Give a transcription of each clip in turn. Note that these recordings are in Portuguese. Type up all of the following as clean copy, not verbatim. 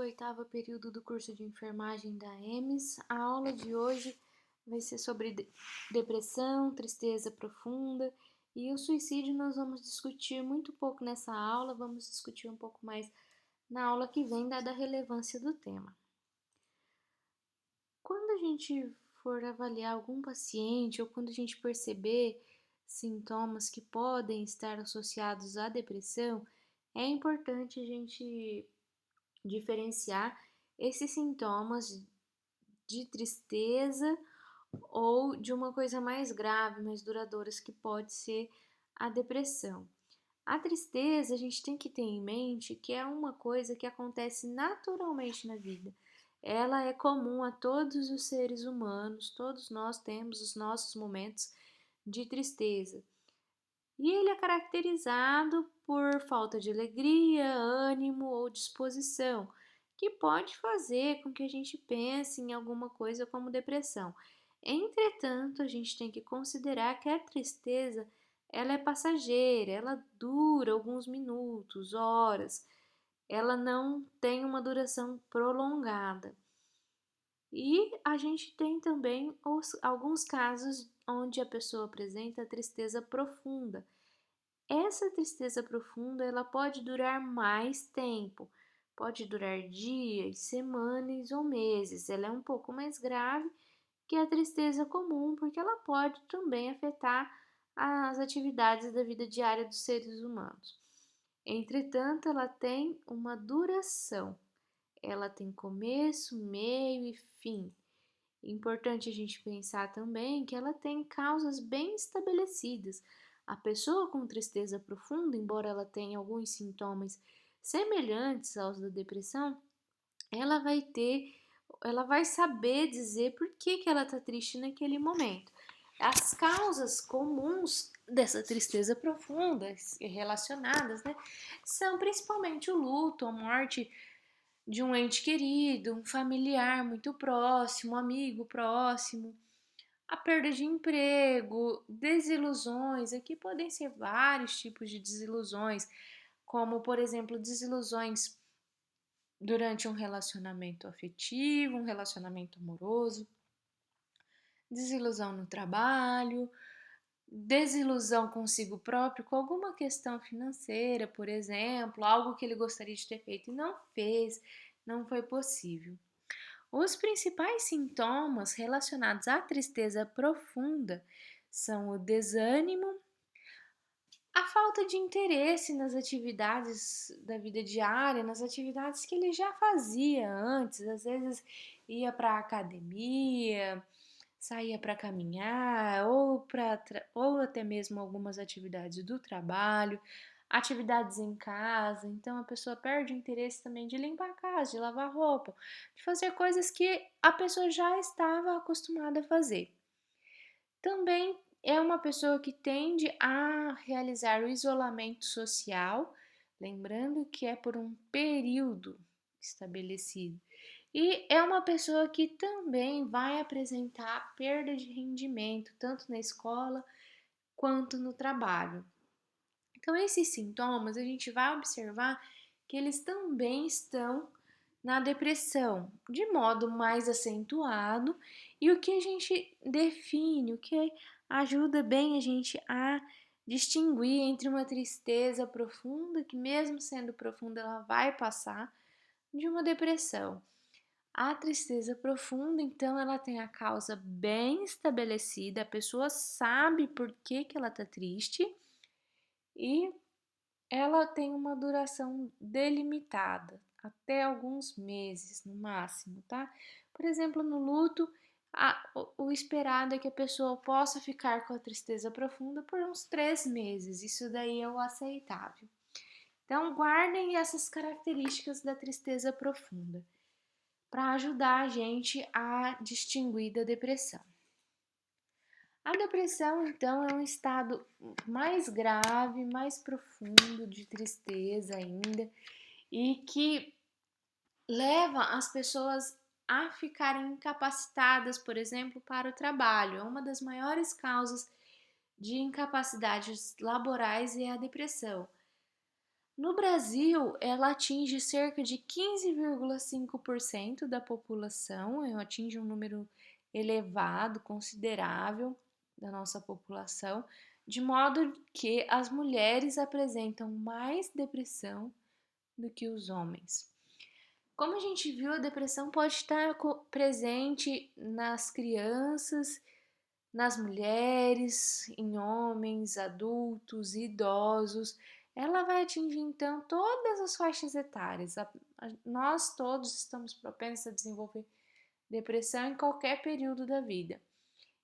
oitavo período do curso de enfermagem da EMES. A aula de hoje vai ser sobre depressão, tristeza profunda e o suicídio. Nós vamos discutir muito pouco nessa aula, vamos discutir um pouco mais na aula que vem, dada a relevância do tema. Quando a gente for avaliar algum paciente ou quando a gente perceber sintomas que podem estar associados à depressão, é importante a gente diferenciar esses sintomas de tristeza ou de uma coisa mais grave, mais duradoura, que pode ser a depressão. A tristeza, a gente tem que ter em mente que é uma coisa que acontece naturalmente na vida. Ela é comum a todos os seres humanos, todos nós temos os nossos momentos de tristeza. E ele é caracterizado por falta de alegria, ânimo ou disposição, que pode fazer com que a gente pense em alguma coisa como depressão. Entretanto, a gente tem que considerar que a tristeza, ela é passageira, ela dura alguns minutos, horas, ela não tem uma duração prolongada. E a gente tem também alguns casos onde a pessoa apresenta tristeza profunda. Essa tristeza profunda, ela pode durar mais tempo, pode durar dias, semanas ou meses. Ela é um pouco mais grave que a tristeza comum, porque ela pode também afetar as atividades da vida diária dos seres humanos. Entretanto, ela tem uma duração. Ela tem começo, meio e fim. Importante a gente pensar também que ela tem causas bem estabelecidas. A pessoa com tristeza profunda, embora ela tenha alguns sintomas semelhantes aos da depressão, ela ela vai saber dizer por que ela está triste naquele momento. As causas comuns dessa tristeza profunda relacionadas, são principalmente o luto, a morte de um ente querido, um familiar muito próximo, um amigo próximo, a perda de emprego, desilusões. Aqui podem ser vários tipos de desilusões, como, por exemplo, desilusões durante um relacionamento afetivo, um relacionamento amoroso, desilusão no trabalho, desilusão consigo próprio com alguma questão financeira, por exemplo, algo que ele gostaria de ter feito e não fez, não foi possível. Os principais sintomas relacionados à tristeza profunda são o desânimo, a falta de interesse nas atividades da vida diária, nas atividades que ele já fazia antes, às vezes ia para a academia, saía para caminhar ou até mesmo algumas atividades do trabalho, atividades em casa. Então a pessoa perde o interesse também de limpar a casa, de lavar roupa, de fazer coisas que a pessoa já estava acostumada a fazer. Também é uma pessoa que tende a realizar o isolamento social, lembrando que é por um período estabelecido. E é uma pessoa que também vai apresentar perda de rendimento, tanto na escola quanto no trabalho. Então, esses sintomas a gente vai observar que eles também estão na depressão, de modo mais acentuado, e o que a gente define, o que ajuda bem a gente a distinguir entre uma tristeza profunda, que mesmo sendo profunda ela vai passar, de uma depressão. A tristeza profunda, então, ela tem a causa bem estabelecida, a pessoa sabe por que ela está triste e ela tem uma duração delimitada, até alguns meses no máximo, tá? Por exemplo, no luto, o esperado é que a pessoa possa ficar com a tristeza profunda por uns 3 meses, isso daí é o aceitável. Então, guardem essas características da tristeza profunda para ajudar a gente a distinguir da depressão. A depressão, então, é um estado mais grave, mais profundo de tristeza ainda e que leva as pessoas a ficarem incapacitadas, por exemplo, para o trabalho. É uma das maiores causas de incapacidades laborais é a depressão. No Brasil, ela atinge cerca de 15,5% da população, atinge um número elevado, considerável da nossa população, de modo que as mulheres apresentam mais depressão do que os homens. Como a gente viu, a depressão pode estar presente nas crianças, nas mulheres, em homens, adultos, idosos. Ela vai atingir então todas as faixas etárias. Nós todos estamos propensos a desenvolver depressão em qualquer período da vida.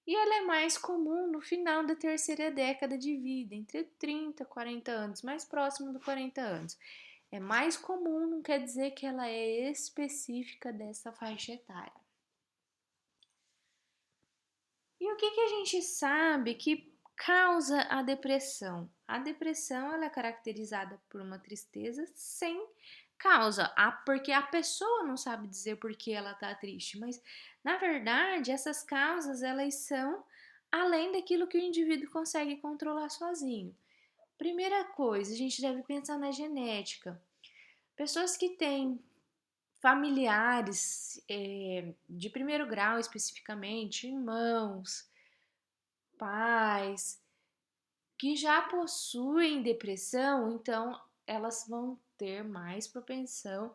E ela é mais comum no final da terceira década de vida, entre 30 e 40 anos, mais próximo dos 40 anos. É mais comum, não quer dizer que ela é específica dessa faixa etária. E o que a gente sabe que causa a depressão? A depressão ela é caracterizada por uma tristeza sem causa, porque a pessoa não sabe dizer por que ela está triste, mas na verdade essas causas elas são além daquilo que o indivíduo consegue controlar sozinho. Primeira coisa, a gente deve pensar na genética. Pessoas que têm familiares de primeiro grau especificamente, irmãos, pais, que já possuem depressão, então elas vão ter mais propensão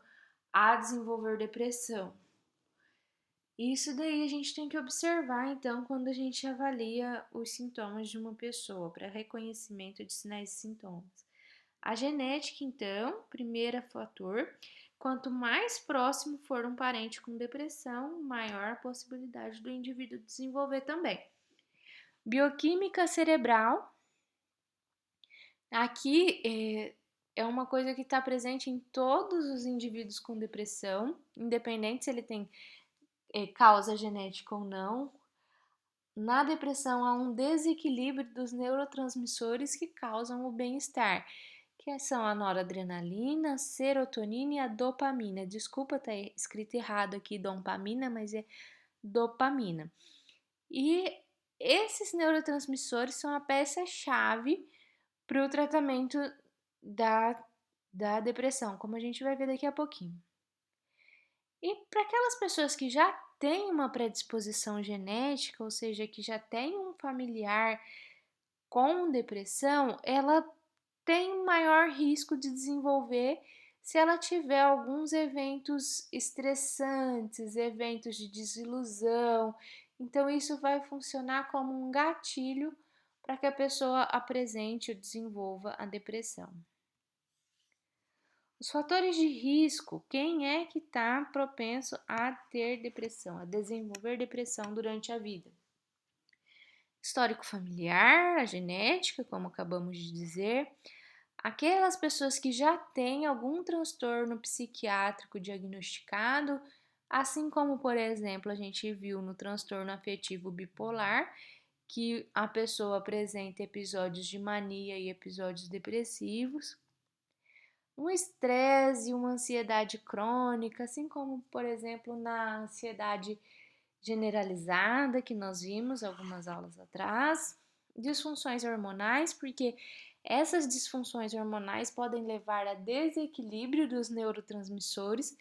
a desenvolver depressão. Isso daí a gente tem que observar, então, quando a gente avalia os sintomas de uma pessoa, para reconhecimento de sinais e sintomas. A genética, então, primeiro fator, quanto mais próximo for um parente com depressão, maior a possibilidade do indivíduo desenvolver também. Bioquímica cerebral, aqui é uma coisa que está presente em todos os indivíduos com depressão, independente se ele tem causa genética ou não. Na depressão há um desequilíbrio dos neurotransmissores que causam o bem-estar, que são a noradrenalina, a serotonina e a dopamina. Desculpa estar escrito errado aqui dopamina, mas é dopamina. E esses neurotransmissores são a peça-chave para o tratamento da depressão, como a gente vai ver daqui a pouquinho. E para aquelas pessoas que já têm uma predisposição genética, ou seja, que já tem um familiar com depressão, ela tem maior risco de desenvolver se ela tiver alguns eventos estressantes, eventos de desilusão. Então, isso vai funcionar como um gatilho para que a pessoa apresente ou desenvolva a depressão. Os fatores de risco, quem é que está propenso a ter depressão, a desenvolver depressão durante a vida? Histórico familiar, a genética, como acabamos de dizer, aquelas pessoas que já têm algum transtorno psiquiátrico diagnosticado, assim como, por exemplo, a gente viu no transtorno afetivo bipolar, que a pessoa apresenta episódios de mania e episódios depressivos. Um estresse e uma ansiedade crônica, assim como, por exemplo, na ansiedade generalizada que nós vimos algumas aulas atrás, disfunções hormonais, porque essas disfunções hormonais podem levar a desequilíbrio dos neurotransmissores,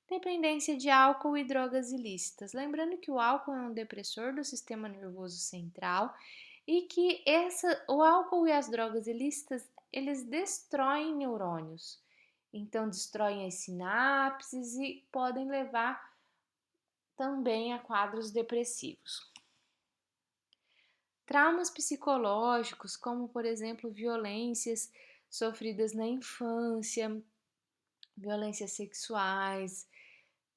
dependência de álcool e drogas ilícitas. Lembrando que o álcool é um depressor do sistema nervoso central e que o álcool e as drogas ilícitas eles destroem neurônios. Então, destroem as sinapses e podem levar também a quadros depressivos. Traumas psicológicos, como por exemplo violências sofridas na infância, violências sexuais,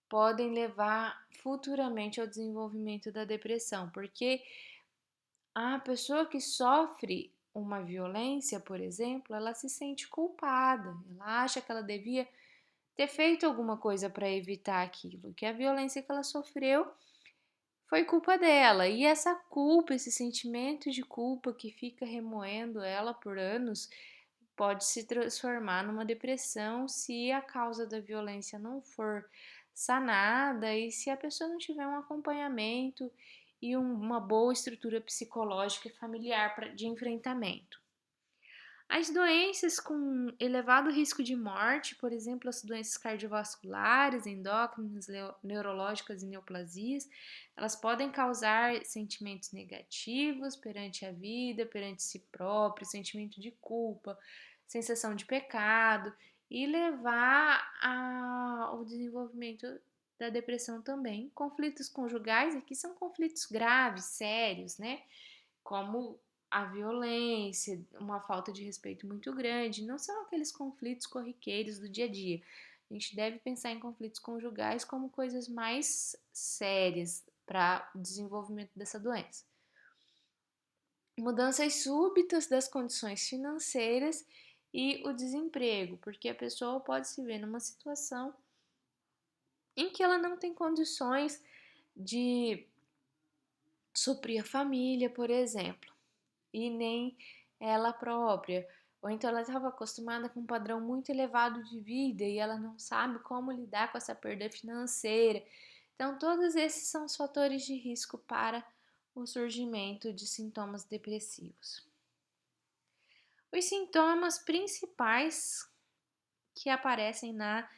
podem levar futuramente ao desenvolvimento da depressão, porque a pessoa que sofre uma violência, por exemplo, ela se sente culpada, ela acha que ela devia ter feito alguma coisa para evitar aquilo, que a violência que ela sofreu foi culpa dela. E essa culpa, esse sentimento de culpa que fica remoendo ela por anos, pode se transformar numa depressão se a causa da violência não for sanada e se a pessoa não tiver um acompanhamento e uma boa estrutura psicológica e familiar de enfrentamento. As doenças com elevado risco de morte, por exemplo, as doenças cardiovasculares, endócrinas, neurológicas e neoplasias, elas podem causar sentimentos negativos perante a vida, perante si próprio, sentimento de culpa, sensação de pecado e levar ao desenvolvimento da depressão também. Conflitos conjugais aqui são conflitos graves, sérios, né? Como a violência, uma falta de respeito muito grande, não são aqueles conflitos corriqueiros do dia a dia. A gente deve pensar em conflitos conjugais como coisas mais sérias para o desenvolvimento dessa doença. Mudanças súbitas das condições financeiras e o desemprego, porque a pessoa pode se ver numa situação em que ela não tem condições de suprir a família, por exemplo, e nem ela própria. Ou então ela estava acostumada com um padrão muito elevado de vida e ela não sabe como lidar com essa perda financeira. Então, todos esses são os fatores de risco para o surgimento de sintomas depressivos. Os sintomas principais que aparecem na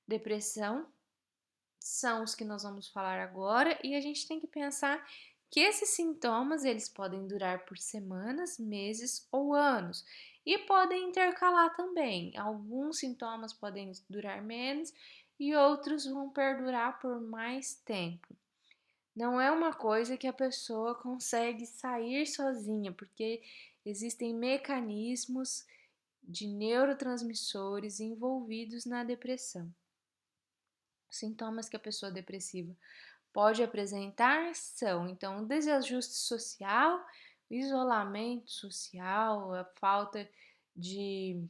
depressão são os que nós vamos falar agora e a gente tem que pensar que esses sintomas eles podem durar por semanas, meses ou anos e podem intercalar também. Alguns sintomas podem durar menos e outros vão perdurar por mais tempo. Não é uma coisa que a pessoa consegue sair sozinha, porque existem mecanismos de neurotransmissores envolvidos na depressão. Sintomas que a pessoa depressiva pode apresentar são, então, o desajuste social, o isolamento social, a falta de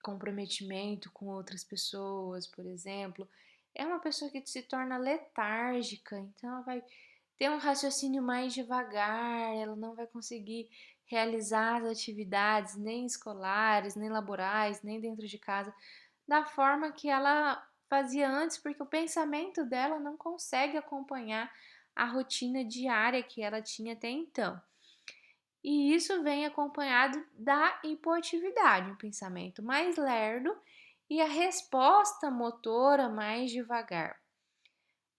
comprometimento com outras pessoas, por exemplo. É uma pessoa que se torna letárgica, então ela vai ter um raciocínio mais devagar, ela não vai conseguir realizar as atividades nem escolares, nem laborais, nem dentro de casa da forma que ela fazia antes, porque o pensamento dela não consegue acompanhar a rotina diária que ela tinha até então. E isso vem acompanhado da hipoatividade, um pensamento mais lerdo e a resposta motora mais devagar.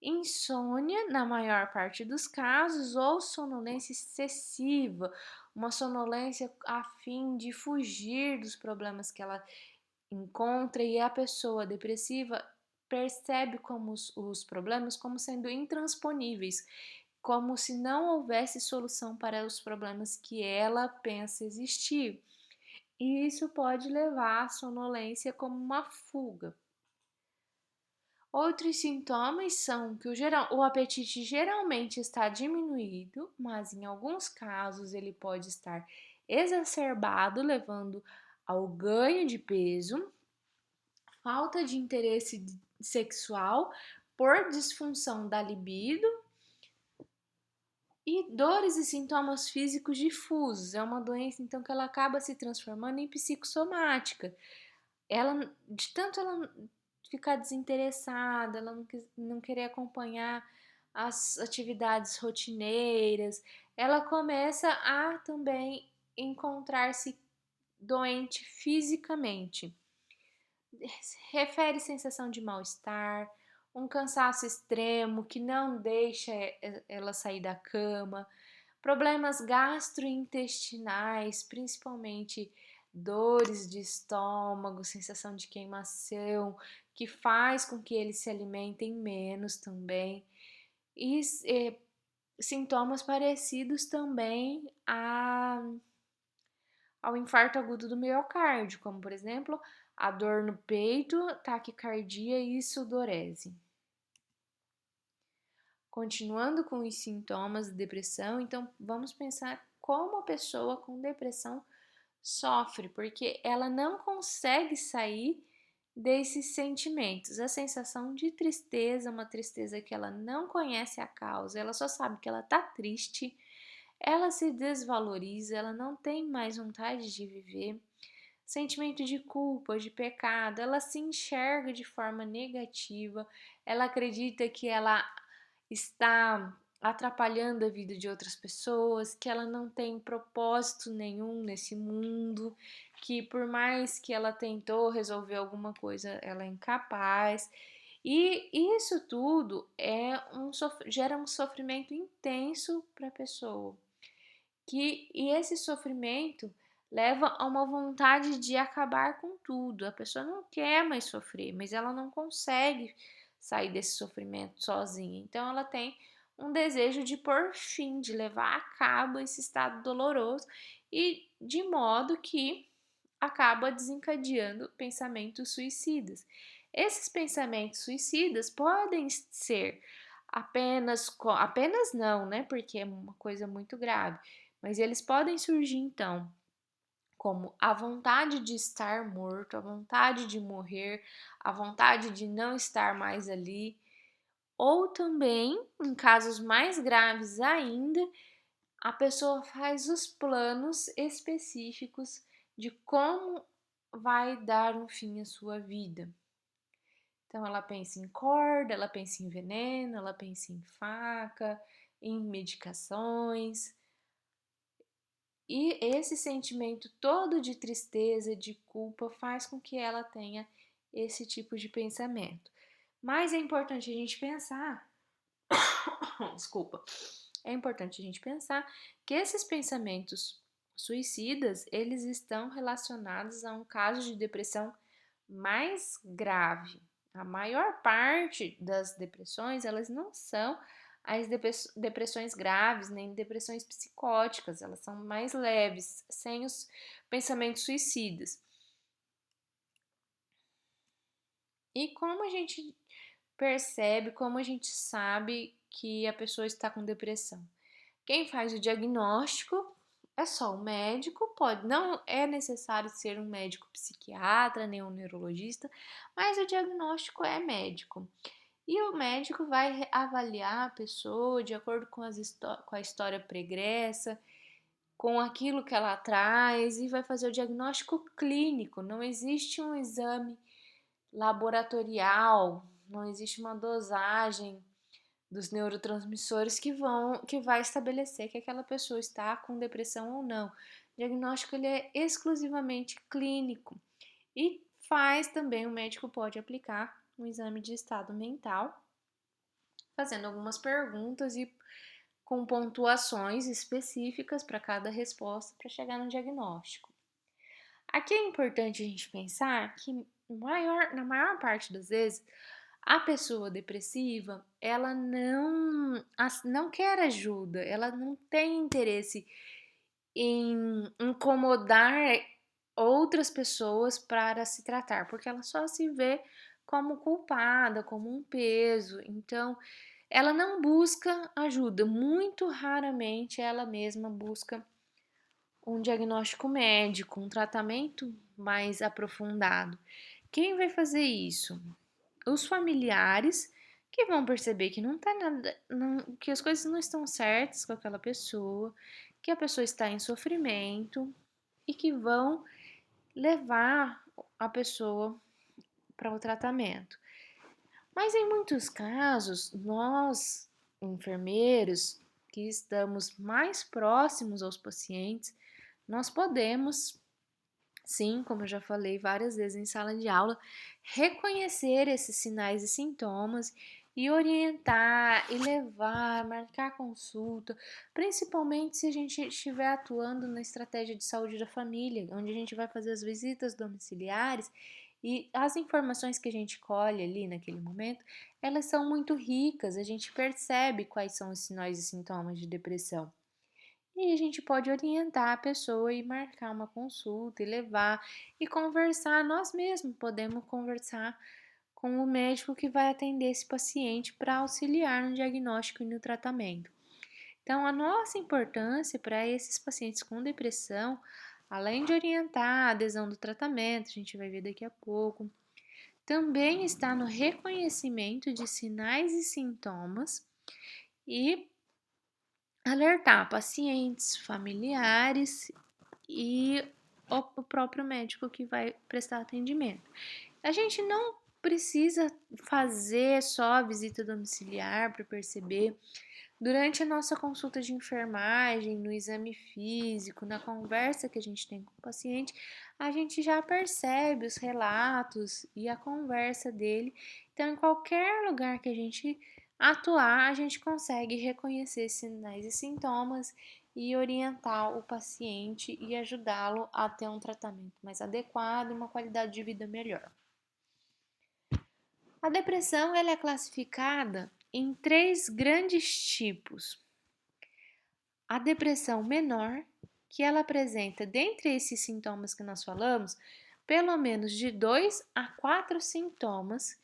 Insônia, na maior parte dos casos, ou sonolência excessiva, uma sonolência a fim de fugir dos problemas que ela encontra, e a pessoa depressiva percebe como os problemas como sendo intransponíveis, como se não houvesse solução para os problemas que ela pensa existir. E isso pode levar à sonolência como uma fuga. Outros sintomas são que o apetite geralmente está diminuído, mas em alguns casos ele pode estar exacerbado, levando ao ganho de peso, falta de interesse sexual por disfunção da libido e dores e sintomas físicos difusos. É uma doença então que ela acaba se transformando em psicossomática. Ela, de tanto ela ficar desinteressada, ela não querer acompanhar as atividades rotineiras, ela começa a também encontrar-se doente fisicamente. Refere sensação de mal-estar, um cansaço extremo que não deixa ela sair da cama, problemas gastrointestinais, principalmente dores de estômago, sensação de queimação, que faz com que eles se alimentem menos também, e sintomas parecidos também ao infarto agudo do miocárdio, como por exemplo a dor no peito, taquicardia e sudorese. Continuando com os sintomas de depressão, então vamos pensar como a pessoa com depressão sofre, porque ela não consegue sair desses sentimentos. A sensação de tristeza, uma tristeza que ela não conhece a causa, ela só sabe que ela tá triste, ela se desvaloriza, ela não tem mais vontade de viver. Sentimento de culpa, de pecado, ela se enxerga de forma negativa, ela acredita que ela está atrapalhando a vida de outras pessoas, que ela não tem propósito nenhum nesse mundo, que por mais que ela tentou resolver alguma coisa, ela é incapaz. E isso tudo gera um sofrimento intenso para a pessoa. E esse sofrimento leva a uma vontade de acabar com tudo. A pessoa não quer mais sofrer, mas ela não consegue sair desse sofrimento sozinha. Então ela tem um desejo de por fim, de levar a cabo esse estado doloroso e de modo que acaba desencadeando pensamentos suicidas. Esses pensamentos suicidas podem ser apenas não, né? Porque é uma coisa muito grave, mas eles podem surgir então como a vontade de estar morto, a vontade de morrer, a vontade de não estar mais ali, ou também, em casos mais graves ainda, a pessoa faz os planos específicos de como vai dar um fim à sua vida. Então ela pensa em corda, ela pensa em veneno, ela pensa em faca, em medicações. E esse sentimento todo de tristeza, de culpa, faz com que ela tenha esse tipo de pensamento. Mas é importante a gente pensar, desculpa, é importante a gente pensar que esses pensamentos suicidas, eles estão relacionados a um caso de depressão mais grave. A maior parte das depressões, elas não são as depressões graves, nem depressões psicóticas, elas são mais leves, sem os pensamentos suicidas. E como a gente percebe, como a gente sabe que a pessoa está com depressão? Quem faz o diagnóstico é só o médico, não é necessário ser um médico psiquiatra, nem um neurologista, mas o diagnóstico é médico. E o médico vai avaliar a pessoa de acordo com a história pregressa, com aquilo que ela traz e vai fazer o diagnóstico clínico. Não existe um exame laboratorial, não existe uma dosagem dos neurotransmissores que vai estabelecer que aquela pessoa está com depressão ou não. O diagnóstico ele é exclusivamente clínico e o médico pode aplicar um exame de estado mental, fazendo algumas perguntas e com pontuações específicas para cada resposta para chegar no diagnóstico. Aqui é importante a gente pensar que na maior parte das vezes a pessoa depressiva, ela não quer ajuda, ela não tem interesse em incomodar outras pessoas para se tratar, porque ela só se vê como culpada, como um peso. Então, ela não busca ajuda, muito raramente ela mesma busca um diagnóstico médico, um tratamento mais aprofundado. Quem vai fazer isso? Os familiares que vão perceber que não tá nada, que as coisas não estão certas com aquela pessoa, que a pessoa está em sofrimento e que vão levar a pessoa para o tratamento. Mas em muitos casos, nós, enfermeiros, que estamos mais próximos aos pacientes, nós podemos, sim, como eu já falei várias vezes em sala de aula, reconhecer esses sinais e sintomas e orientar e levar, marcar consulta, principalmente se a gente estiver atuando na estratégia de saúde da família, onde a gente vai fazer as visitas domiciliares e as informações que a gente colhe ali naquele momento, elas são muito ricas, a gente percebe quais são os sinais e sintomas de depressão. E a gente pode orientar a pessoa e marcar uma consulta e levar e conversar. Nós mesmos podemos conversar com o médico que vai atender esse paciente para auxiliar no diagnóstico e no tratamento. Então, a nossa importância para esses pacientes com depressão, além de orientar a adesão do tratamento, a gente vai ver daqui a pouco, também está no reconhecimento de sinais e sintomas e alertar pacientes, familiares e o próprio médico que vai prestar atendimento. A gente não precisa fazer só a visita domiciliar para perceber Durante a nossa consulta de enfermagem, no exame físico, na conversa que a gente tem com o paciente, a gente já percebe os relatos e a conversa dele. Então, em qualquer lugar que a gente atuar, a gente consegue reconhecer sinais e sintomas e orientar o paciente e ajudá-lo a ter um tratamento mais adequado e uma qualidade de vida melhor. A depressão ela é classificada em três grandes tipos. A depressão menor, que ela apresenta, dentre esses sintomas que nós falamos, pelo menos de 2 a 4 sintomas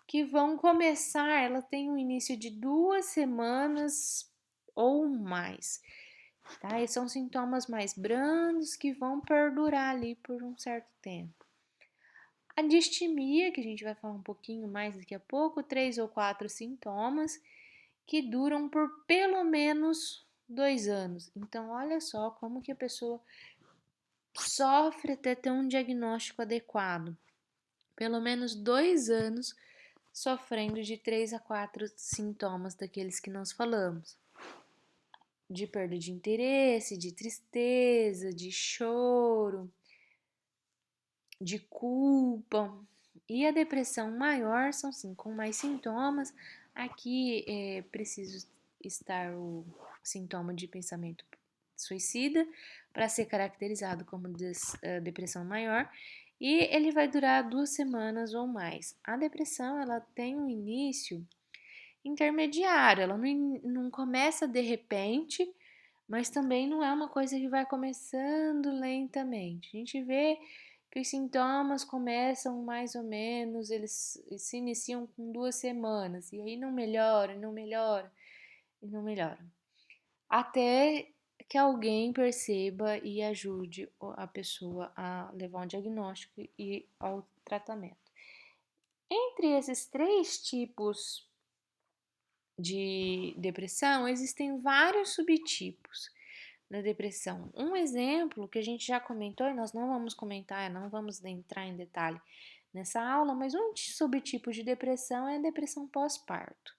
que vão começar, ela tem um início de 2 semanas ou mais, tá? E são sintomas mais brandos que vão perdurar ali por um certo tempo. A distimia, que a gente vai falar um pouquinho mais daqui a pouco, 3 ou 4 sintomas que duram por pelo menos 2 anos. Então, olha só como que a pessoa sofre até ter um diagnóstico adequado. Pelo menos 2 anos sofrendo de 3 a 4 sintomas daqueles que nós falamos. De perda de interesse, de tristeza, de choro, de culpa. E a depressão maior são sim com mais sintomas. Aqui é preciso estar o sintoma de pensamento suicida para ser caracterizado como depressão maior. E ele vai durar 2 semanas ou mais. A depressão ela tem um início intermediário, ela não começa de repente, mas também não é uma coisa que vai começando lentamente. A gente vê que os sintomas começam mais ou menos, eles se iniciam com 2 semanas, e aí não melhora, não melhora, e não melhora. Até que alguém perceba e ajude a pessoa a levar um diagnóstico e ao tratamento. Entre esses três tipos de depressão, existem vários subtipos da depressão. Um exemplo que a gente já comentou, e nós não vamos comentar, não vamos entrar em detalhe nessa aula, mas um subtipo de depressão é a depressão pós-parto.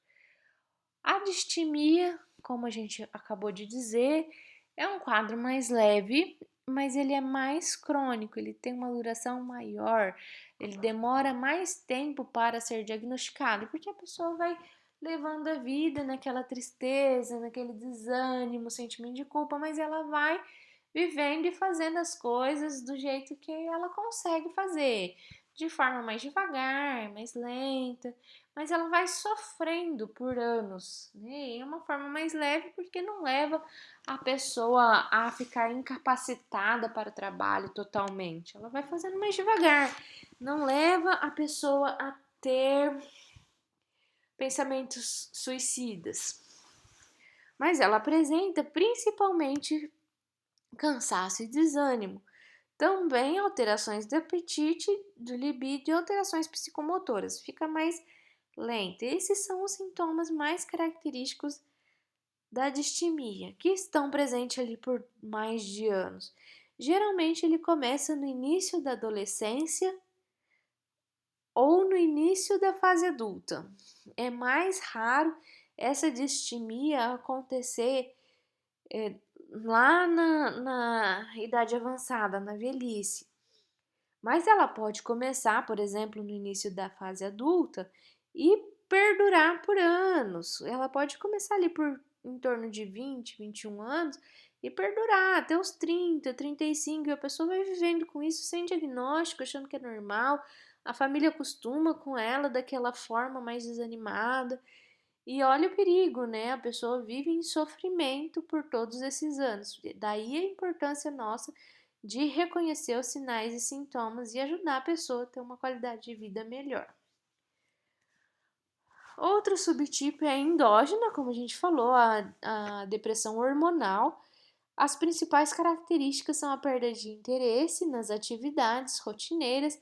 A distimia, como a gente acabou de dizer, é um quadro mais leve, mas ele é mais crônico, ele tem uma duração maior, ele demora mais tempo para ser diagnosticado, porque a pessoa vai levando a vida naquela tristeza, naquele desânimo, sentimento de culpa, mas ela vai vivendo e fazendo as coisas do jeito que ela consegue fazer, de forma mais devagar, mais lenta, mas ela vai sofrendo por anos, né? E é uma forma mais leve porque não leva a pessoa a ficar incapacitada para o trabalho totalmente. Ela vai fazendo mais devagar, não leva a pessoa a ter pensamentos suicidas. Mas ela apresenta principalmente cansaço e desânimo. Também alterações do apetite, do libido e alterações psicomotoras. Fica mais lenta. Esses são os sintomas mais característicos da distimia, que estão presentes ali por mais de anos. Geralmente ele começa no início da adolescência ou no início da fase adulta. É mais raro essa distimia acontecer lá na idade avançada, na velhice. Mas ela pode começar, por exemplo, no início da fase adulta e perdurar por anos. Ela pode começar ali por em torno de 20, 21 anos e perdurar até os 30, 35, e a pessoa vai vivendo com isso sem diagnóstico, achando que é normal. A família acostuma com ela daquela forma mais desanimada. E olha o perigo, né? A pessoa vive em sofrimento por todos esses anos. Daí a importância nossa de reconhecer os sinais e sintomas e ajudar a pessoa a ter uma qualidade de vida melhor. Outro subtipo é a endógena, como a gente falou, a depressão hormonal. As principais características são a perda de interesse nas atividades rotineiras.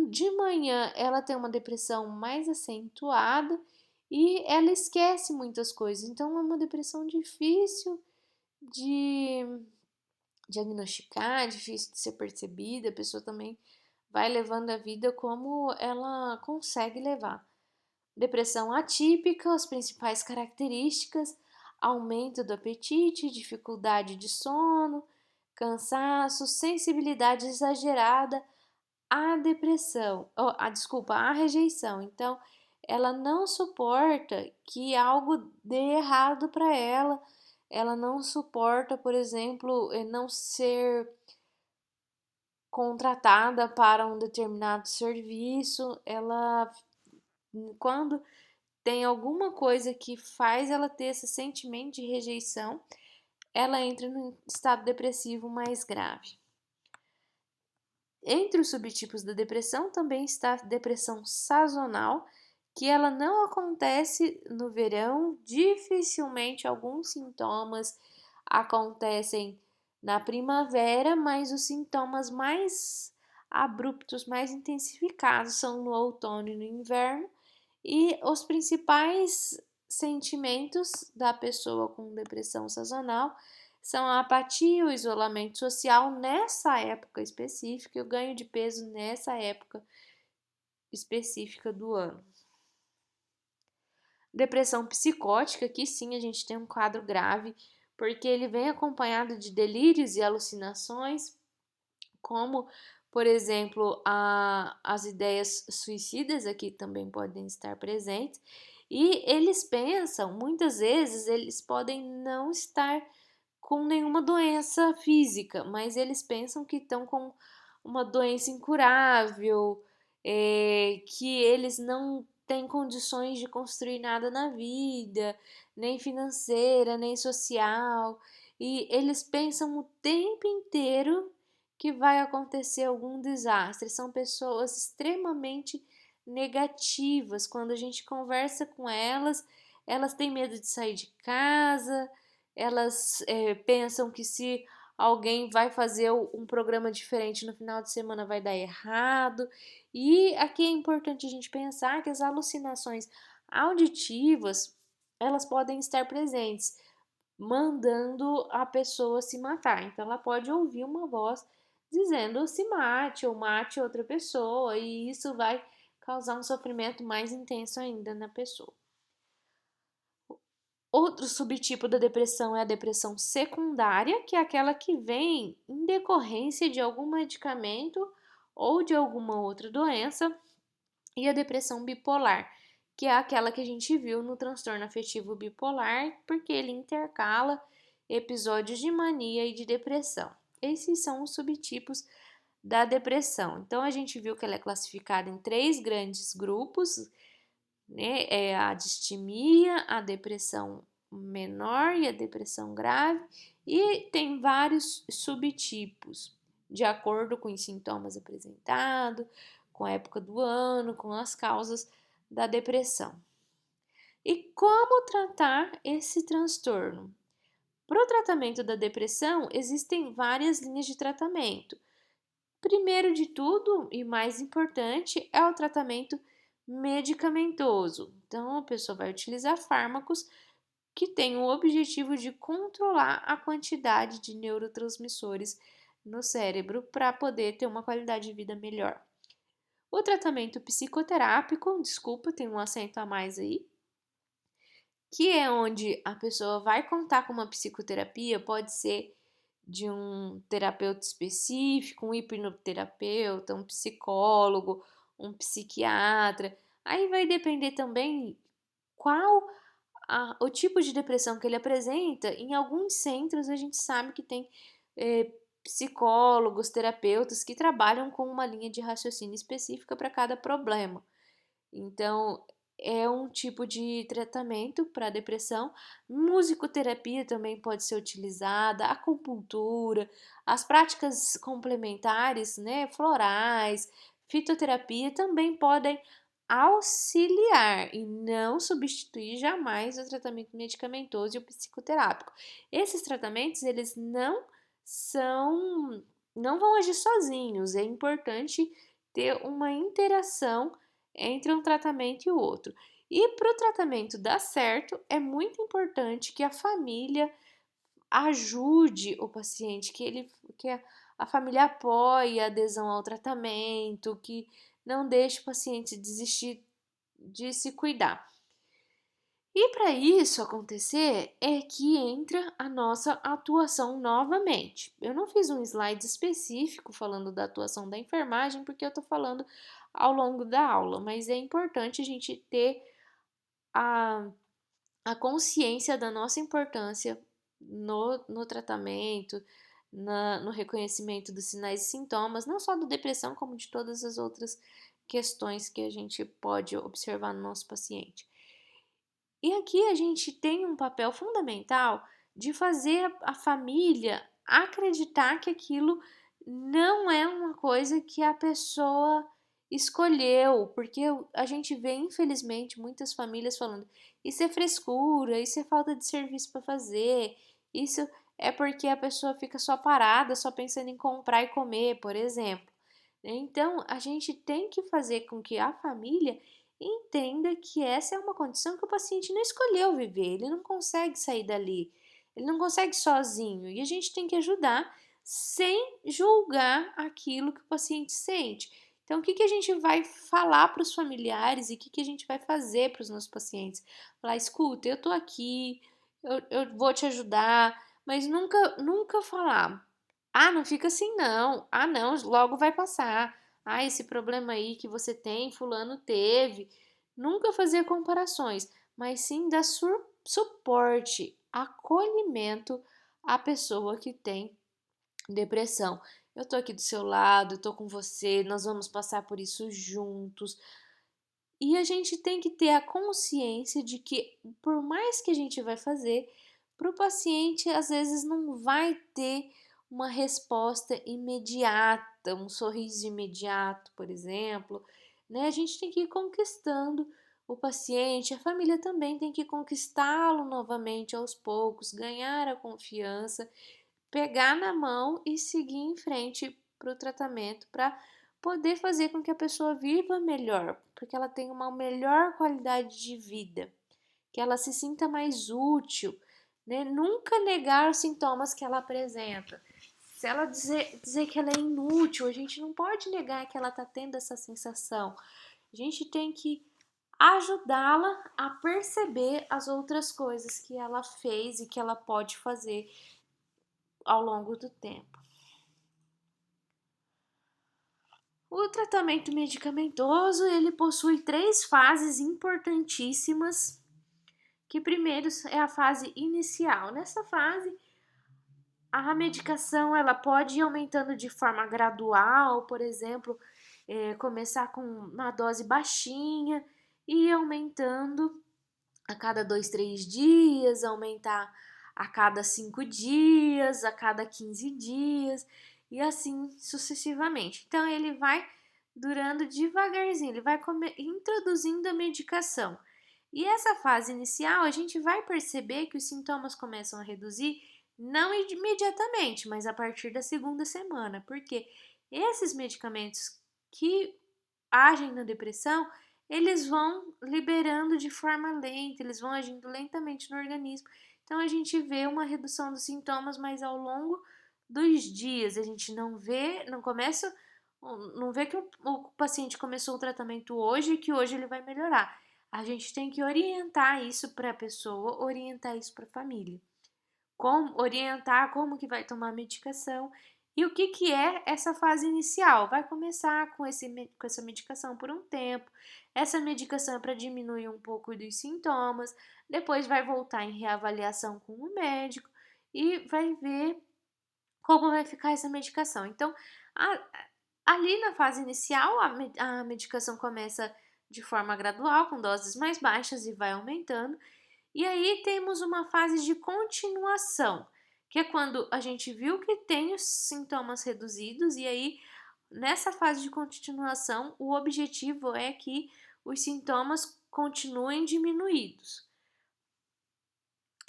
De manhã, ela tem uma depressão mais acentuada e ela esquece muitas coisas. Então, é uma depressão difícil de diagnosticar, difícil de ser percebida. A pessoa também vai levando a vida como ela consegue levar. Depressão atípica, as principais características, aumento do apetite, dificuldade de sono, cansaço, sensibilidade exagerada à depressão, desculpa, à rejeição. Então, ela não suporta que algo dê errado para ela não suporta, por exemplo, não ser contratada para um determinado serviço, quando tem alguma coisa que faz ela ter esse sentimento de rejeição, ela entra num estado depressivo mais grave. Entre os subtipos da depressão também está a depressão sazonal, que ela não acontece no verão, dificilmente alguns sintomas acontecem na primavera, mas os sintomas mais abruptos, mais intensificados são no outono e no inverno, e os principais sentimentos da pessoa com depressão sazonal são a apatia, o isolamento social nessa época específica e o ganho de peso nessa época específica do ano. Depressão psicótica, que sim, a gente tem um quadro grave, porque ele vem acompanhado de delírios e alucinações, como, por exemplo, as ideias suicidas aqui também podem estar presentes, e eles pensam, muitas vezes, eles podem não estar com nenhuma doença física, mas eles pensam que estão com uma doença incurável, que eles não têm condições de construir nada na vida, nem financeira, nem social, e eles pensam o tempo inteiro que vai acontecer algum desastre. São pessoas extremamente negativas. Quando a gente conversa com elas, elas têm medo de sair de casa, elas pensam que se alguém vai fazer um programa diferente no final de semana vai dar errado. E aqui é importante a gente pensar que as alucinações auditivas elas podem estar presentes, mandando a pessoa se matar. Então ela pode ouvir uma voz dizendo se mate ou mate outra pessoa, e isso vai causar um sofrimento mais intenso ainda na pessoa. Outro subtipo da depressão é a depressão secundária, que é aquela que vem em decorrência de algum medicamento ou de alguma outra doença, e a depressão bipolar, que é aquela que a gente viu no transtorno afetivo bipolar, porque ele intercala episódios de mania e de depressão. Esses são os subtipos da depressão. Então a gente viu que ela é classificada em 3 grandes grupos, né? É a distimia, a depressão menor e a depressão grave, e tem vários subtipos de acordo com os sintomas apresentados, com a época do ano, com as causas da depressão. E como tratar esse transtorno? Para o tratamento da depressão, existem várias linhas de tratamento. Primeiro de tudo, e mais importante, é o tratamento medicamentoso. Então, a pessoa vai utilizar fármacos que têm o objetivo de controlar a quantidade de neurotransmissores no cérebro para poder ter uma qualidade de vida melhor. O tratamento psicoterápico, desculpa, tem um acento a mais aí, que é onde a pessoa vai contar com uma psicoterapia, pode ser de um terapeuta específico, um hipnoterapeuta, um psicólogo, um psiquiatra. Aí vai depender também qual o tipo de depressão que ele apresenta. Em alguns centros a gente sabe que tem psicólogos, terapeutas que trabalham com uma linha de raciocínio específica para cada problema. Então, é um tipo de tratamento para depressão. Musicoterapia também pode ser utilizada, acupuntura, as práticas complementares, né, florais, fitoterapia também podem auxiliar e não substituir jamais o tratamento medicamentoso e o psicoterápico. Esses tratamentos, eles não vão agir sozinhos. É importante ter uma interação entre um tratamento e o outro. E para o tratamento dar certo, é muito importante que a família ajude o paciente, que a família apoie a adesão ao tratamento, que não deixe o paciente desistir de se cuidar. E para isso acontecer é que entra a nossa atuação novamente. Eu não fiz um slide específico falando da atuação da enfermagem, porque eu estou falando ao longo da aula, mas é importante a gente ter a, a consciência da nossa importância no tratamento, no reconhecimento dos sinais e sintomas, não só da depressão, como de todas as outras questões que a gente pode observar no nosso paciente. E aqui a gente tem um papel fundamental de fazer a família acreditar que aquilo não é uma coisa que a pessoa escolheu, porque a gente vê, infelizmente, muitas famílias falando: isso é frescura, isso é falta de serviço para fazer, isso é porque a pessoa fica só parada, só pensando em comprar e comer, por exemplo. Então, a gente tem que fazer com que a família entenda que essa é uma condição que o paciente não escolheu viver, ele não consegue sair dali, ele não consegue sozinho e a gente tem que ajudar sem julgar aquilo que o paciente sente. Então, o que, que a gente vai falar para os familiares e o que, que a gente vai fazer para os nossos pacientes? Falar, escuta, eu tô aqui, eu vou te ajudar, mas nunca falar. Ah, não fica assim não. Ah, não, logo vai passar. Ah, esse problema aí que você tem, fulano teve. Nunca fazer comparações, mas sim dar suporte, acolhimento à pessoa que tem depressão. Eu tô aqui do seu lado, eu tô com você, nós vamos passar por isso juntos. E a gente tem que ter a consciência de que, por mais que a gente vai fazer, para o paciente às vezes não vai ter uma resposta imediata, um sorriso imediato, por exemplo, né? A gente tem que ir conquistando o paciente, a família também tem que conquistá-lo novamente aos poucos, ganhar a confiança, pegar na mão e seguir em frente para o tratamento, para poder fazer com que a pessoa viva melhor, porque ela tenha uma melhor qualidade de vida, que ela se sinta mais útil, né? Nunca negar os sintomas que ela apresenta. Se ela dizer que ela é inútil, a gente não pode negar que ela está tendo essa sensação. A gente tem que ajudá-la a perceber as outras coisas que ela fez e que ela pode fazer ao longo do tempo. O tratamento medicamentoso, ele possui três fases importantíssimas, que primeiro é a fase inicial. Nessa fase, a medicação ela pode ir aumentando de forma gradual, por exemplo, começar com uma dose baixinha e ir aumentando a cada 2, 3 dias, aumentar a cada 5 dias, a cada 15 dias e assim sucessivamente. Então ele vai durando devagarzinho, ele vai introduzindo a medicação. E essa fase inicial a gente vai perceber que os sintomas começam a reduzir não imediatamente, mas a partir da segunda semana, porque esses medicamentos que agem na depressão, eles vão liberando de forma lenta, eles vão agindo lentamente no organismo. Então a gente vê uma redução dos sintomas, mas ao longo dos dias a gente não vê que o paciente começou o tratamento hoje e que hoje ele vai melhorar. A gente tem que orientar isso para a pessoa, orientar isso para a família, orientar como que vai tomar a medicação e o que, que é essa fase inicial. Vai começar com essa medicação por um tempo. Essa medicação é para diminuir um pouco dos sintomas. Depois vai voltar em reavaliação com o médico e vai ver como vai ficar essa medicação. Então, ali na fase inicial, a medicação começa de forma gradual, com doses mais baixas e vai aumentando. E aí temos uma fase de continuação, que é quando a gente viu que tem os sintomas reduzidos, e aí nessa fase de continuação, o objetivo é que os sintomas continuem diminuídos.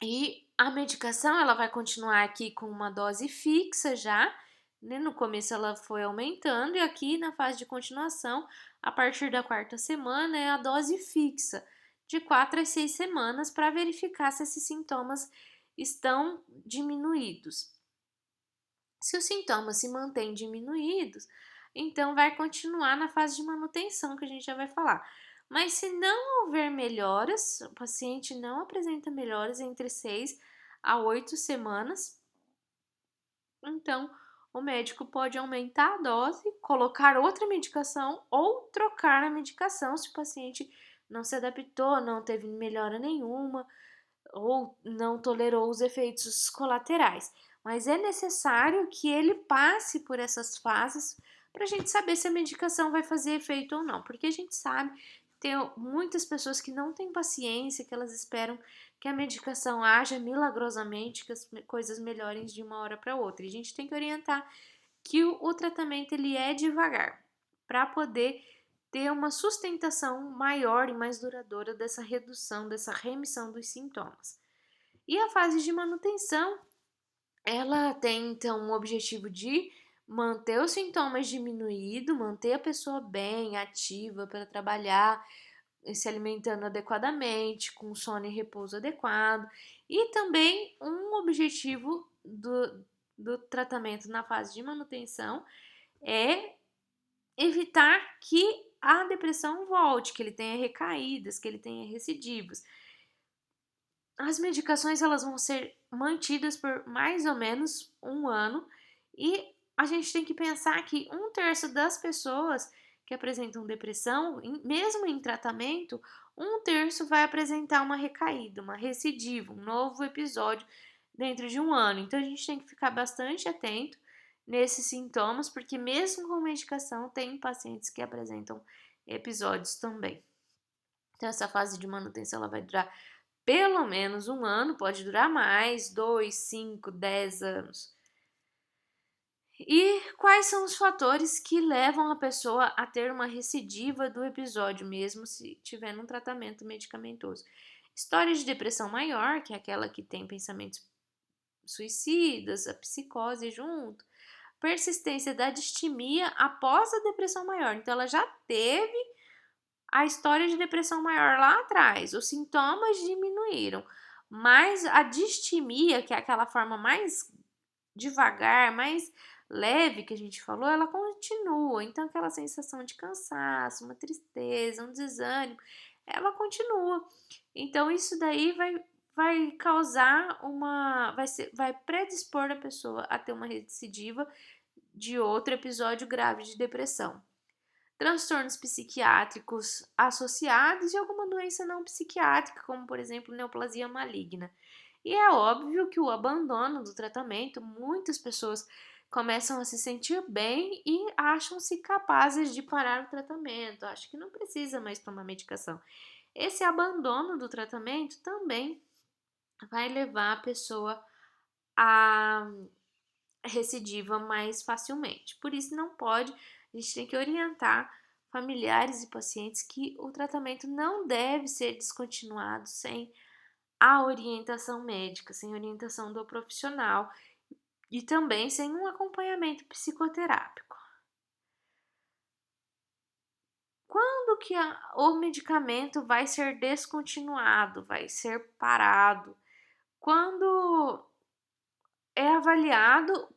E a medicação ela vai continuar aqui com uma dose fixa já, né? No começo ela foi aumentando, e aqui na fase de continuação, a partir da quarta semana, é a dose fixa, de 4 a 6 semanas, para verificar se esses sintomas estão diminuídos. Se os sintomas se mantêm diminuídos, então vai continuar na fase de manutenção, que a gente já vai falar. Mas se não houver melhoras, o paciente não apresenta melhoras entre 6 a 8 semanas, então o médico pode aumentar a dose, colocar outra medicação ou trocar a medicação se o paciente não se adaptou, não teve melhora nenhuma ou não tolerou os efeitos colaterais. Mas é necessário que ele passe por essas fases para a gente saber se a medicação vai fazer efeito ou não, porque a gente sabe tem muitas pessoas que não têm paciência, que elas esperam que a medicação haja milagrosamente, que as coisas melhorem de uma hora para outra. E a gente tem que orientar que o tratamento ele é devagar, para poder ter uma sustentação maior e mais duradoura dessa redução, dessa remissão dos sintomas. E a fase de manutenção, ela tem então o objetivo de manter os sintomas diminuídos, manter a pessoa bem, ativa para trabalhar, se alimentando adequadamente, com sono e repouso adequado. E também um objetivo do tratamento na fase de manutenção é evitar que a depressão volte, que ele tenha recaídas, que ele tenha recidivas. As medicações elas vão ser mantidas por mais ou menos um ano e a gente tem que pensar que 1/3 das pessoas que apresentam depressão, mesmo em tratamento, 1/3 vai apresentar uma recaída, uma recidiva, um novo episódio dentro de um ano. Então a gente tem que ficar bastante atento nesses sintomas, porque mesmo com medicação, tem pacientes que apresentam episódios também. Então essa fase de manutenção ela vai durar pelo menos um ano, pode durar mais, 2, 5, 10 anos. E quais são os fatores que levam a pessoa a ter uma recidiva do episódio, mesmo se tiver um tratamento medicamentoso? História de depressão maior, que é aquela que tem pensamentos suicidas, a psicose junto. Persistência da distimia após a depressão maior. Então, ela já teve a história de depressão maior lá atrás, os sintomas diminuíram, mas a distimia, que é aquela forma mais devagar, mais leve que a gente falou, ela continua. Então, aquela sensação de cansaço, uma tristeza, um desânimo, ela continua. Então, isso daí vai causar vai predispor a pessoa a ter uma recidiva de outro episódio grave de depressão. Transtornos psiquiátricos associados e alguma doença não psiquiátrica, como por exemplo neoplasia maligna. E é óbvio que o abandono do tratamento, muitas pessoas começam a se sentir bem e acham-se capazes de parar o tratamento, acham que não precisa mais tomar medicação. Esse abandono do tratamento também vai levar a pessoa a recidiva mais facilmente. Por isso não pode, a gente tem que orientar familiares e pacientes que o tratamento não deve ser descontinuado sem a orientação médica, sem orientação do profissional e também sem um acompanhamento psicoterápico. Quando que o medicamento vai ser descontinuado, vai ser parado? Quando é avaliado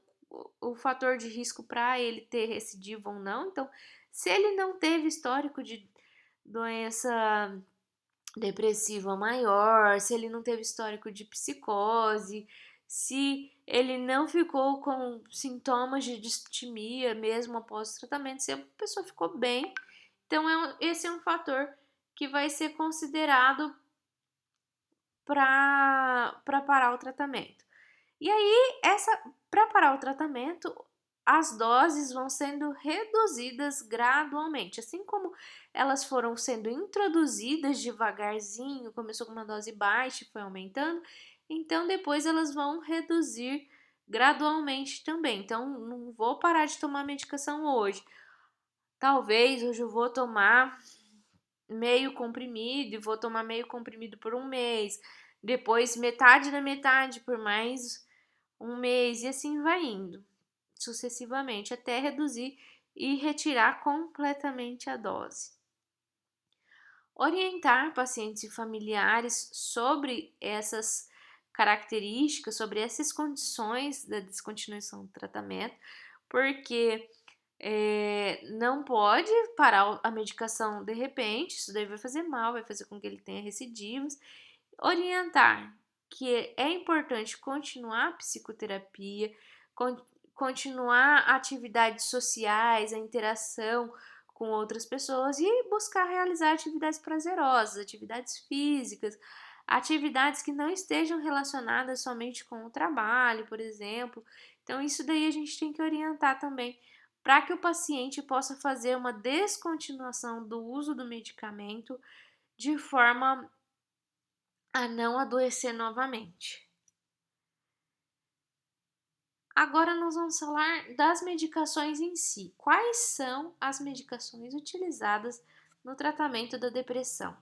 o fator de risco para ele ter recidiva ou não. Então, se ele não teve histórico de doença depressiva maior, se ele não teve histórico de psicose, se ele não ficou com sintomas de distimia mesmo após o tratamento, se a pessoa ficou bem, então esse é um fator que vai ser considerado para parar o tratamento. E aí, para parar o tratamento, as doses vão sendo reduzidas gradualmente, assim como elas foram sendo introduzidas devagarzinho, começou com uma dose baixa e foi aumentando, então depois elas vão reduzir gradualmente também. Então, não vou parar de tomar medicação hoje. Talvez hoje eu vou tomar meio comprimido e vou tomar meio comprimido por um mês, depois metade da metade por mais um mês e assim vai indo, sucessivamente, até reduzir e retirar completamente a dose. Orientar pacientes e familiares sobre essas características, sobre essas condições da descontinuação do tratamento, porque Não pode parar a medicação de repente, isso daí vai fazer mal, vai fazer com que ele tenha recidivas. Orientar que é importante continuar a psicoterapia, con continuar atividades sociais, a interação com outras pessoas e buscar realizar atividades prazerosas, atividades físicas, atividades que não estejam relacionadas somente com o trabalho, por exemplo. Então, isso daí a gente tem que orientar também para que o paciente possa fazer uma descontinuação do uso do medicamento de forma a não adoecer novamente. Agora nós vamos falar das medicações em si. Quais são as medicações utilizadas no tratamento da depressão?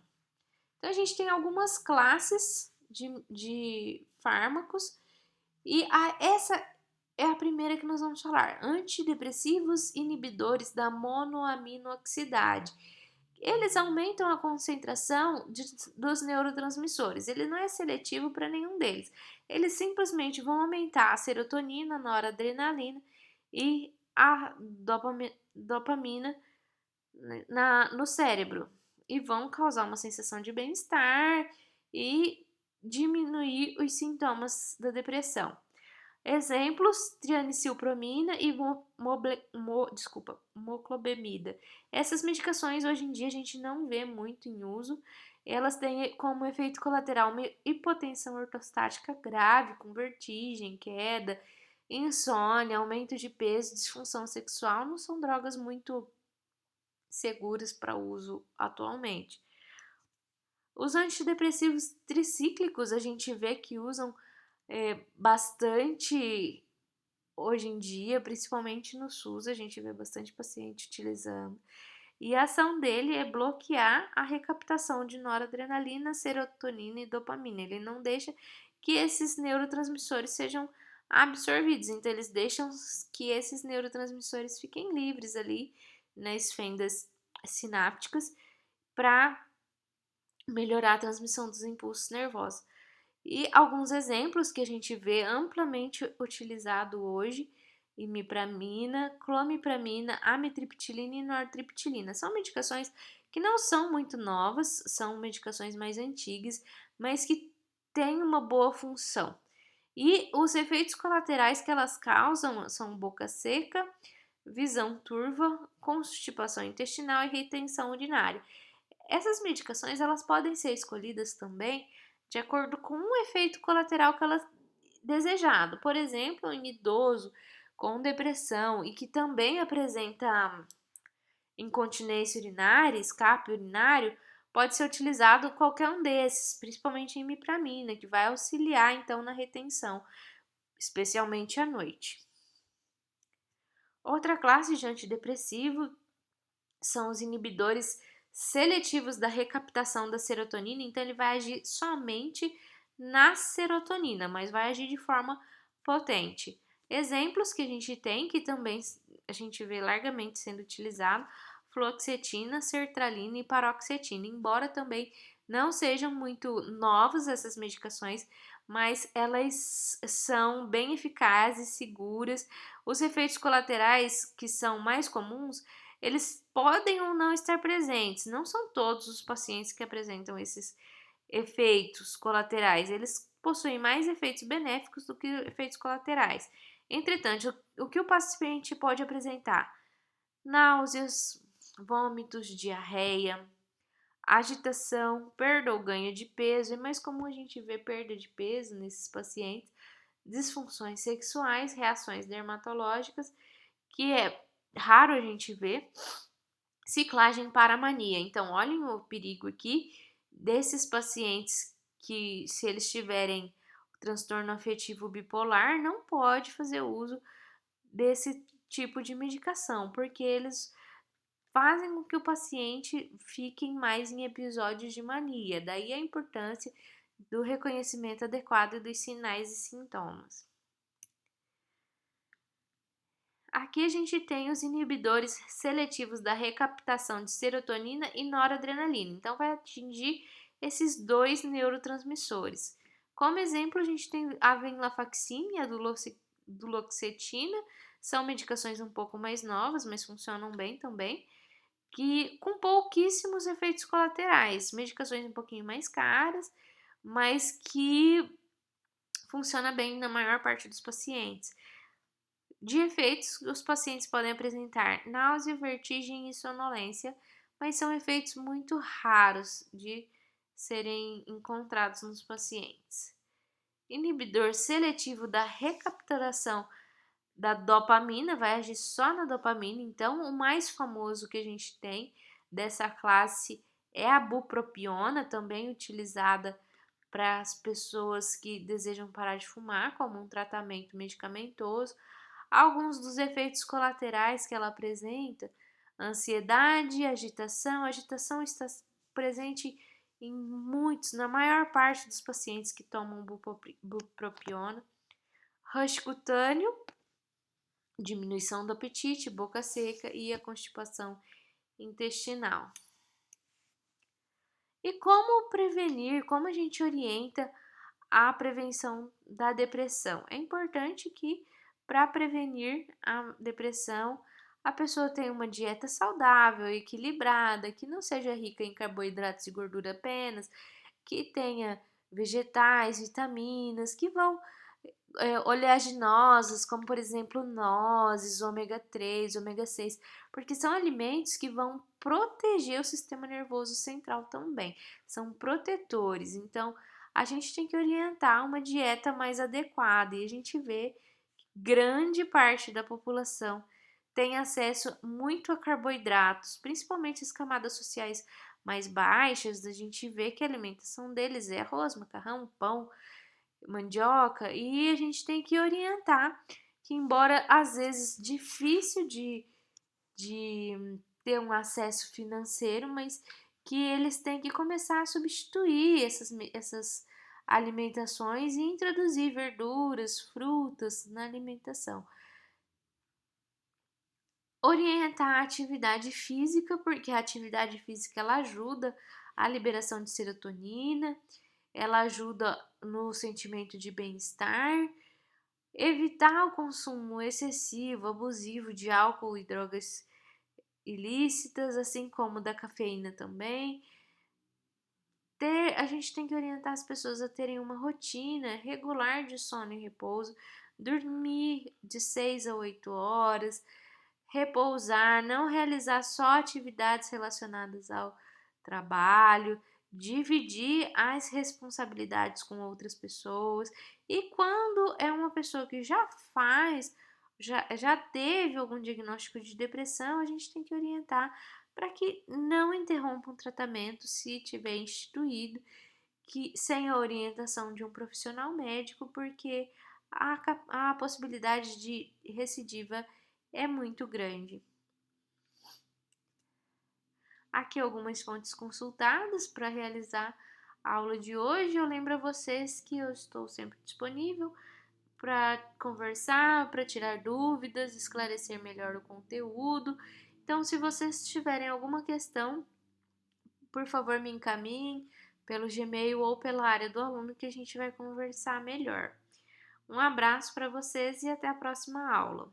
Então, a gente tem algumas classes de fármacos e essa é a primeira que nós vamos falar: antidepressivos inibidores da monoaminoxidase. Eles aumentam a concentração dos neurotransmissores. Ele não é seletivo para nenhum deles. Eles simplesmente vão aumentar a serotonina, a noradrenalina e a dopamina no cérebro e vão causar uma sensação de bem-estar e diminuir os sintomas da depressão. Exemplos: trianicilpromina e moclobemida. Essas medicações hoje em dia a gente não vê muito em uso. Elas têm como efeito colateral uma hipotensão ortostática grave, com vertigem, queda, insônia, aumento de peso, disfunção sexual. Não são drogas muito seguras para uso atualmente. Os antidepressivos tricíclicos a gente vê que usam bastante hoje em dia, principalmente no SUS, a gente vê bastante paciente utilizando. E a ação dele é bloquear a recaptação de noradrenalina, serotonina e dopamina. Ele não deixa que esses neurotransmissores sejam absorvidos, então eles deixam que esses neurotransmissores fiquem livres ali nas fendas sinápticas para melhorar a transmissão dos impulsos nervosos. E alguns exemplos que a gente vê amplamente utilizado hoje: imipramina, clomipramina, amitriptilina e nortriptilina. São medicações que não são muito novas, são medicações mais antigas, mas que têm uma boa função. E os efeitos colaterais que elas causam são boca seca, visão turva, constipação intestinal e retenção urinária. Essas medicações elas podem ser escolhidas também de acordo com o efeito colateral que elas desejado. Por exemplo, um idoso com depressão e que também apresenta incontinência urinária, escape urinário, pode ser utilizado qualquer um desses, principalmente a imipramina, que vai auxiliar então na retenção, especialmente à noite. Outra classe de antidepressivo são os inibidores seletivos da recaptação da serotonina, então ele vai agir somente na serotonina, mas vai agir de forma potente. Exemplos que a gente tem, que também a gente vê largamente sendo utilizado: fluoxetina, sertralina e paroxetina, embora também não sejam muito novas essas medicações, mas elas são bem eficazes, seguras. Os efeitos colaterais que são mais comuns, eles podem ou não estar presentes. Não são todos os pacientes que apresentam esses efeitos colaterais. Eles possuem mais efeitos benéficos do que efeitos colaterais. Entretanto, o que o paciente pode apresentar? Náuseas, vômitos, diarreia, agitação, perda ou ganho de peso. É mais comum a gente ver perda de peso nesses pacientes. Disfunções sexuais, reações dermatológicas, que é raro a gente ver. Ciclagem para mania. Então, olhem o perigo aqui desses pacientes que, se eles tiverem transtorno afetivo bipolar, não pode fazer uso desse tipo de medicação, porque eles fazem com que o paciente fique mais em episódios de mania. Daí a importância do reconhecimento adequado dos sinais e sintomas. Aqui a gente tem os inibidores seletivos da recaptação de serotonina e noradrenalina. Então, vai atingir esses dois neurotransmissores. Como exemplo, a gente tem a venlafaxina e a duloxetina. São medicações um pouco mais novas, mas funcionam bem também, que com pouquíssimos efeitos colaterais, medicações um pouquinho mais caras, mas que funciona bem na maior parte dos pacientes. De efeitos, os pacientes podem apresentar náusea, vertigem e sonolência, mas são efeitos muito raros de serem encontrados nos pacientes. Inibidor seletivo da recapturação da dopamina, vai agir só na dopamina, então o mais famoso que a gente tem dessa classe é a bupropiona, também utilizada para as pessoas que desejam parar de fumar como um tratamento medicamentoso. Alguns dos efeitos colaterais que ela apresenta: ansiedade, agitação. A agitação está presente em muitos, na maior parte dos pacientes que tomam bupropiona. Rush cutâneo, diminuição do apetite, boca seca e a constipação intestinal. E como prevenir, como a gente orienta a prevenção da depressão? É importante que, para prevenir a depressão, a pessoa tenha uma dieta saudável, equilibrada, que não seja rica em carboidratos e gordura apenas, que tenha vegetais, vitaminas, que vão oleaginosas, como por exemplo nozes, ômega 3, ômega 6, porque são alimentos que vão proteger o sistema nervoso central também, são protetores. Então, a gente tem que orientar uma dieta mais adequada e a gente vê que grande parte da população tem acesso muito a carboidratos, principalmente as camadas sociais mais baixas. A gente vê que a alimentação deles é arroz, macarrão, pão, mandioca, e a gente tem que orientar que, embora às vezes difícil de ter um acesso financeiro, mas que eles têm que começar a substituir essas alimentações e introduzir verduras, frutas na alimentação. Orientar a atividade física, porque a atividade física ela ajuda a liberação de serotonina, ela ajuda no sentimento de bem-estar. Evitar o consumo excessivo, abusivo de álcool e drogas ilícitas, assim como da cafeína também. A gente tem que orientar as pessoas a terem uma rotina regular de sono e repouso, dormir de 6 a 8 horas, repousar, não realizar só atividades relacionadas ao trabalho, dividir as responsabilidades com outras pessoas. E quando é uma pessoa que já teve algum diagnóstico de depressão, a gente tem que orientar para que não interrompa um tratamento se tiver instituído, que sem a orientação de um profissional médico, porque a possibilidade de recidiva é muito grande. Aqui algumas fontes consultadas para realizar a aula de hoje. Eu lembro a vocês que eu estou sempre disponível para conversar, para tirar dúvidas, esclarecer melhor o conteúdo. Então, se vocês tiverem alguma questão, por favor, me encaminhem pelo Gmail ou pela área do aluno que a gente vai conversar melhor. Um abraço para vocês e até a próxima aula.